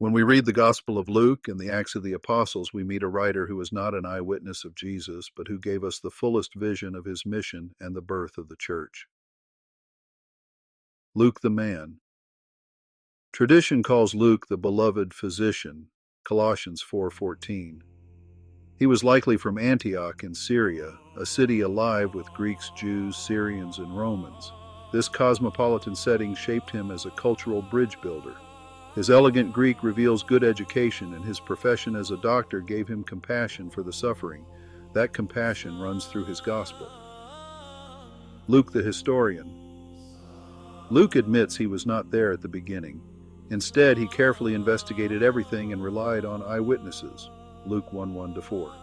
When we read the Gospel of Luke and the Acts of the Apostles, we meet a writer who is not an eyewitness of Jesus, but who gave us the fullest vision of his mission and the birth of the church. Luke the man. Tradition calls Luke the beloved physician, Colossians 4:14. He was likely from Antioch in Syria, a city alive with Greeks, Jews, Syrians, and Romans. This cosmopolitan setting shaped him as a cultural bridge builder. His elegant Greek reveals good education, and his profession as a doctor gave him compassion for the suffering. That compassion runs through his gospel. Luke the historian. Luke admits he was not there at the beginning. Instead, he carefully investigated everything and relied on eyewitnesses. Luke 1:1-4.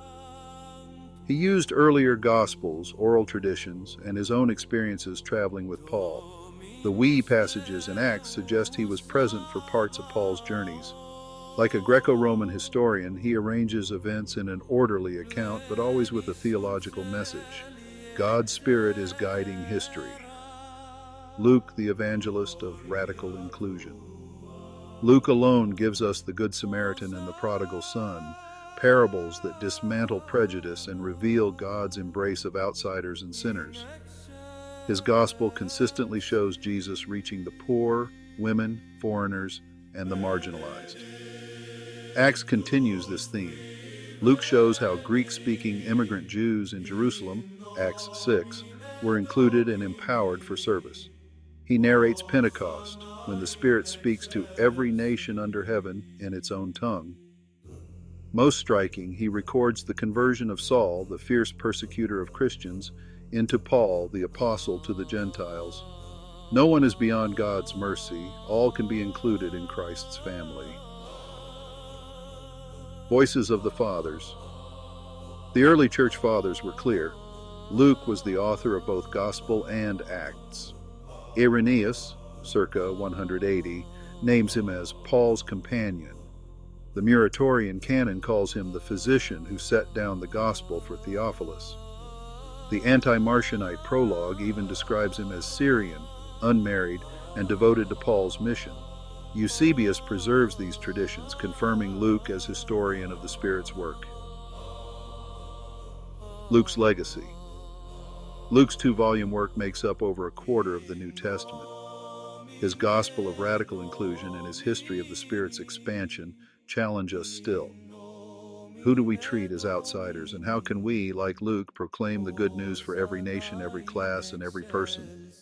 He used earlier Gospels, oral traditions, and his own experiences traveling with Paul. The we passages in Acts suggest he was present for parts of Paul's journeys. Like a Greco-Roman historian, he arranges events in an orderly account, but always with a theological message. God's Spirit is guiding history. Luke, the evangelist of radical inclusion. Luke alone gives us the Good Samaritan and the Prodigal Son, parables that dismantle prejudice and reveal God's embrace of outsiders and sinners. His gospel consistently shows Jesus reaching the poor, women, foreigners, and the marginalized. Acts continues this theme. Luke shows how Greek-speaking immigrant Jews in Jerusalem, Acts 6, were included and empowered for service. He narrates Pentecost, when the Spirit speaks to every nation under heaven in its own tongue. Most striking, he records the conversion of Saul, the fierce persecutor of Christians, into Paul, the apostle to the Gentiles. No one is beyond God's mercy. All can be included in Christ's family. Voices of the Fathers. The early church fathers were clear. Luke was the author of both Gospel and Acts. Irenaeus, circa 180, names him as Paul's companion. The Muratorian Canon calls him the physician who set down the Gospel for Theophilus. The anti-Marcionite prologue even describes him as Syrian, unmarried, and devoted to Paul's mission. Eusebius preserves these traditions, confirming Luke as historian of the Spirit's work. Luke's legacy. Luke's two-volume work makes up over a quarter of the New Testament. His gospel of radical inclusion and his history of the Spirit's expansion challenge us still. Who do we treat as outsiders, and how can we, like Luke, proclaim the good news for every nation, every class, and every person?